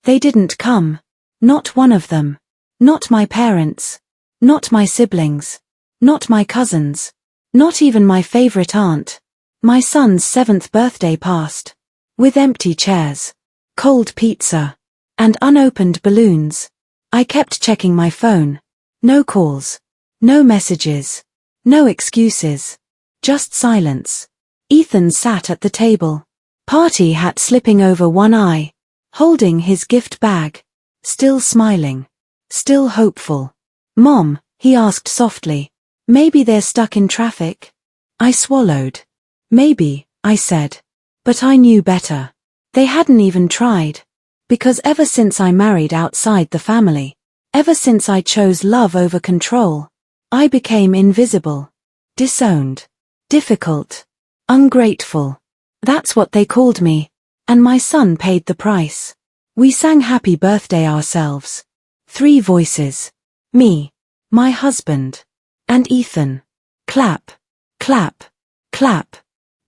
They didn't come. Not one of them. Not my parents. Not my siblings. Not my cousins. Not even my favorite aunt. My son's 7th birthday passed. With empty chairs. Cold pizza. And unopened balloons. I kept checking my phone. No calls. No messages. No excuses. Just silence. Ethan sat at the table. Party hat slipping over one eye. Holding his gift bag. Still smiling. Still hopeful. Mom, he asked softly. Maybe they're stuck in traffic? I swallowed. Maybe, I said. But I knew better. They hadn't even tried. Because ever since I married outside the family, ever since I chose love over control, I became invisible. Disowned. Difficult. Ungrateful. That's what they called me. And my son paid the price. We sang happy birthday ourselves. 3 voices. Me. My husband. And Ethan. Clap. Clap. Clap.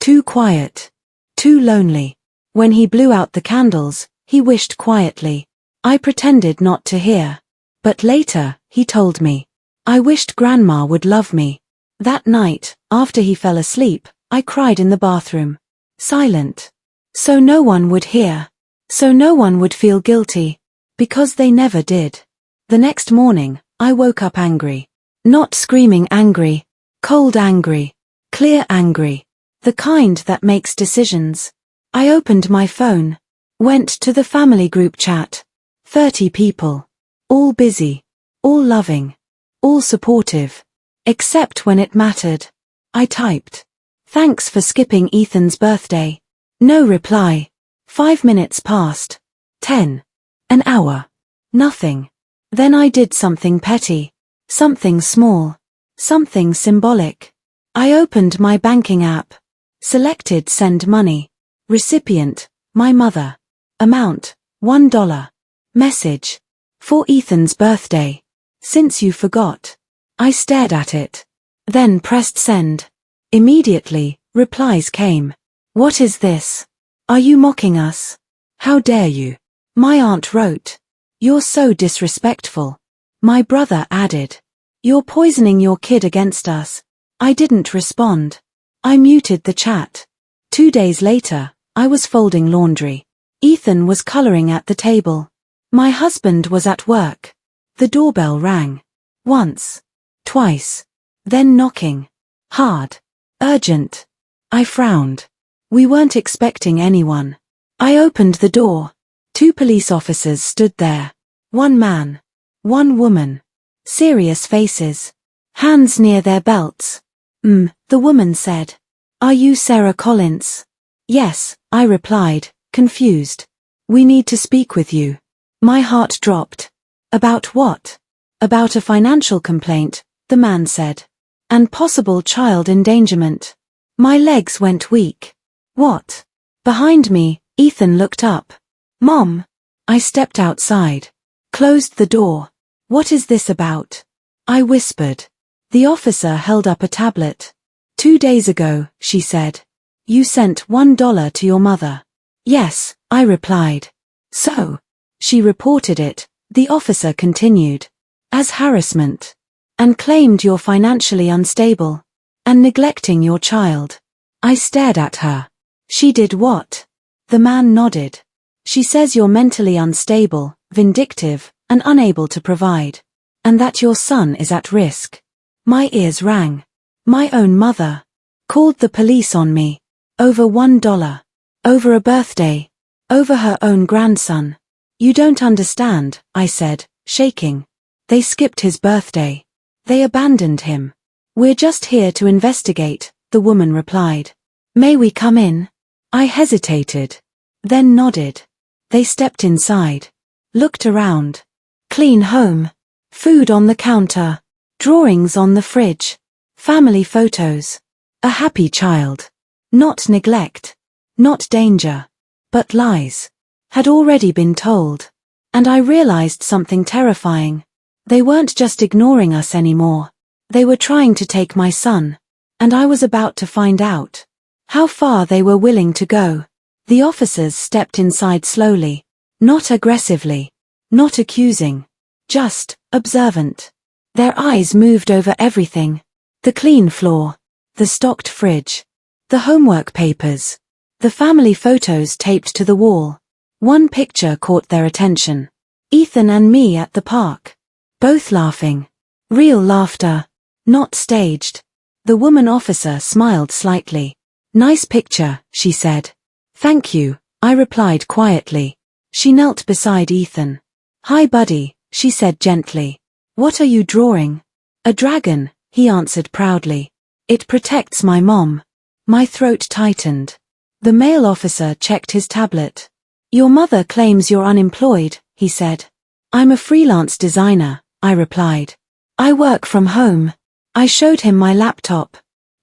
Too quiet. Too lonely. When he blew out the candles, he wished quietly. I pretended not to hear. But later, he told me. I wished Grandma would love me. That night, after he fell asleep, I cried in the bathroom. Silent. So no one would hear. So no one would feel guilty. Because they never did. The next morning, I woke up angry. Not screaming angry. Cold angry. Clear angry. The kind that makes decisions. I opened my phone. Went to the family group chat. 30 people. All busy. All loving. All supportive. Except when it mattered. I typed. Thanks for skipping Ethan's birthday. No reply. 5 minutes passed. 10. An hour. Nothing. Then I did something petty. Something small. Something symbolic. I opened my banking app. Selected send money. Recipient, my mother. Amount, $1. Message. For Ethan's birthday. Since you forgot. I stared at it. Then pressed send. Immediately, replies came. What is this? Are you mocking us? How dare you? My aunt wrote. You're so disrespectful. My brother added. You're poisoning your kid against us. I didn't respond. I muted the chat. 2 days later, I was folding laundry. Ethan was coloring at the table. My husband was at work. The doorbell rang. Once. Twice. Then knocking. Hard. Urgent. I frowned. We weren't expecting anyone. I opened the door. 2 police officers stood there. 1 man. 1 woman. Serious faces. Hands near their belts. The woman said. Are you Sarah Collins? Yes, I replied, confused. We need to speak with you. My heart dropped. About what? About a financial complaint, the man said. And possible child endangerment. My legs went weak. What? Behind me, Ethan looked up. Mom. I stepped outside. Closed the door. What is this about? I whispered. The officer held up a tablet. 2 days ago, she said. You sent $1 to your mother. Yes, I replied. So. She reported it, the officer continued. As harassment. And claimed you're financially unstable. And neglecting your child. I stared at her. She did what? The man nodded. She says you're mentally unstable, vindictive, and unable to provide. And that your son is at risk. My ears rang. My own mother. Called the police on me. Over $1. Over a birthday. Over her own grandson. You don't understand, I said, shaking. They skipped his birthday. They abandoned him. We're just here to investigate, the woman replied. May we come in? I hesitated. Then nodded. They stepped inside. Looked around. Clean home. Food on the counter. Drawings on the fridge. Family photos. A happy child. Not neglect. Not danger. But lies. Had already been told. And I realized something terrifying. They weren't just ignoring us anymore. They were trying to take my son. And I was about to find out. How far they were willing to go. The officers stepped inside slowly. Not aggressively. Not accusing. Just observant. Their eyes moved over everything. The clean floor. The stocked fridge. The homework papers. The family photos taped to the wall. One picture caught their attention. Ethan and me at the park. Both laughing. Real laughter. Not staged. The woman officer smiled slightly. Nice picture, she said. Thank you, I replied quietly. She knelt beside Ethan. Hi buddy, she said gently. What are you drawing? A dragon, he answered proudly. It protects my mom. My throat tightened. The male officer checked his tablet. Your mother claims you're unemployed, he said. I'm a freelance designer, I replied. I work from home. I showed him my laptop.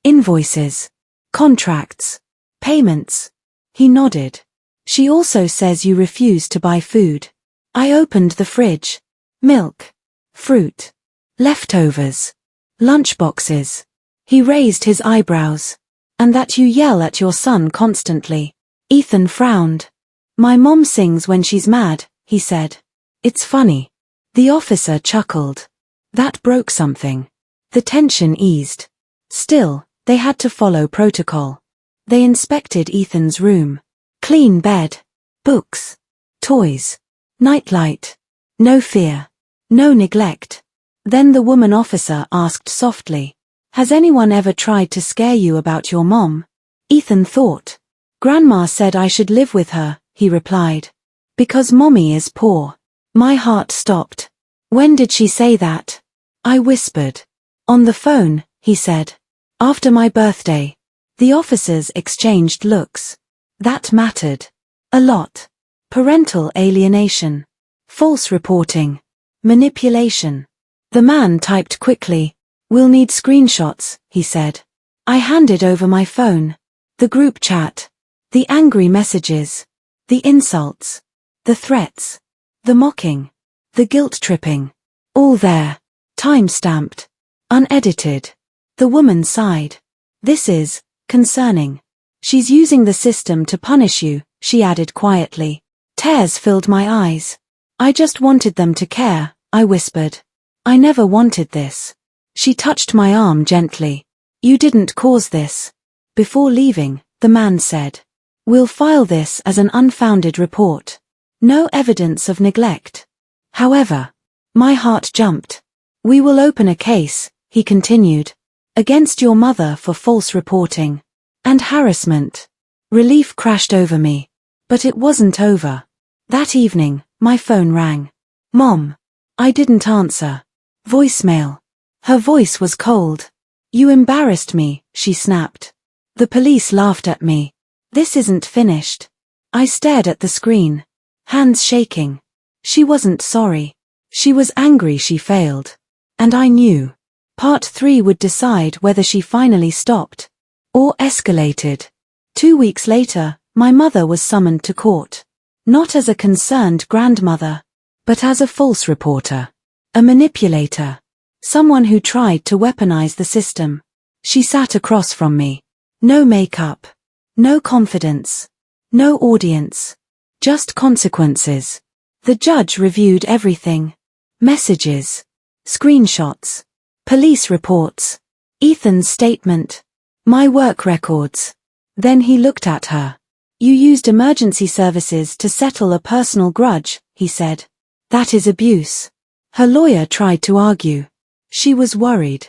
Invoices. Contracts. Payments. He nodded. She also says you refuse to buy food. I opened the fridge. Milk. Fruit. Leftovers. Lunchboxes. He raised his eyebrows. And that you yell at your son constantly. Ethan frowned. My mom sings when she's mad, he said. It's funny. The officer chuckled. That broke something. The tension eased. Still, they had to follow protocol. They inspected Ethan's room. Clean bed. Books. Toys. Nightlight. No fear. No neglect. Then the woman officer asked softly, has anyone ever tried to scare you about your mom? Ethan thought. Grandma said I should live with her, he replied. Because mommy is poor. My heart stopped. When did she say that? I whispered. On the phone, he said. After my birthday. The officers exchanged looks. That mattered. A lot. Parental alienation. False reporting. Manipulation. The man typed quickly. We'll need screenshots, he said. I handed over my phone. The group chat. The angry messages. The insults. The threats. The mocking. The guilt-tripping. All there. Time-stamped. Unedited. The woman sighed. This is concerning. She's using the system to punish you, she added quietly. Tears filled my eyes. I just wanted them to care, I whispered. I never wanted this. She touched my arm gently. You didn't cause this. Before leaving, the man said. We'll file this as an unfounded report. No evidence of neglect. However, my heart jumped. We will open a case, he continued, against your mother for false reporting and harassment. Relief crashed over me. But it wasn't over. That evening, my phone rang. Mom. I didn't answer. Voicemail. Her voice was cold. You embarrassed me, she snapped. The police laughed at me. This isn't finished. I stared at the screen. Hands shaking. She wasn't sorry. She was angry she failed. And I knew. Part 3 would decide whether she finally stopped. Or escalated. 2 weeks later, my mother was summoned to court. Not as a concerned grandmother. But as a false reporter. A manipulator. Someone who tried to weaponize the system. She sat across from me. No makeup. No confidence. No audience. Just consequences. The judge reviewed everything. Messages. Screenshots. Police reports. Ethan's statement. My work records. Then he looked at her. You used emergency services to settle a personal grudge, he said. That is abuse. Her lawyer tried to argue. She was worried.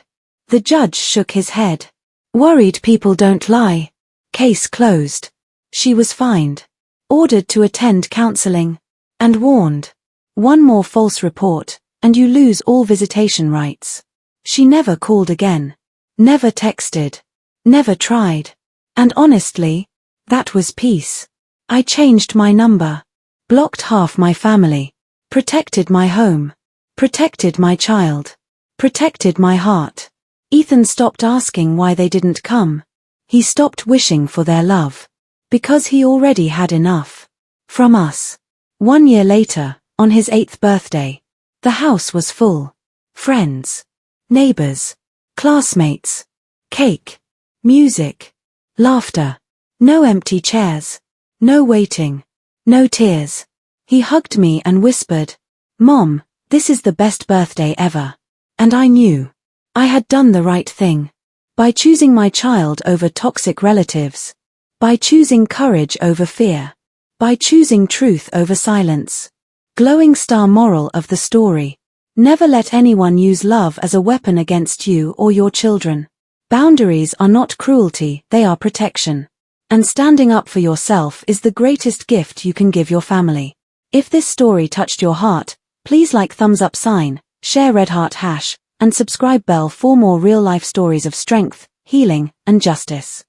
The judge shook his head. Worried people don't lie. Case closed. She was fined. Ordered to attend counseling. And warned. One more false report, and you lose all visitation rights. She never called again. Never texted. Never tried. And honestly, that was peace. I changed my number. Blocked half my family. Protected my home. Protected my child. Protected my heart. Ethan stopped asking why they didn't come. He stopped wishing for their love. Because he already had enough. From us. 1 year later, on his 8th birthday, the house was full. Friends. Neighbors. Classmates. Cake. Music. Laughter. No empty chairs. No waiting. No tears. He hugged me and whispered, "Mom, this is the best birthday ever." And I knew I had done the right thing. By choosing my child over toxic relatives. By choosing courage over fear. By choosing truth over silence. Glowing star moral of the story. Never let anyone use love as a weapon against you or your children. Boundaries are not cruelty, they are protection. And standing up for yourself is the greatest gift you can give your family. If this story touched your heart, please like thumbs up sign, share red heart hash, and subscribe bell for more real life stories of strength, healing, and justice.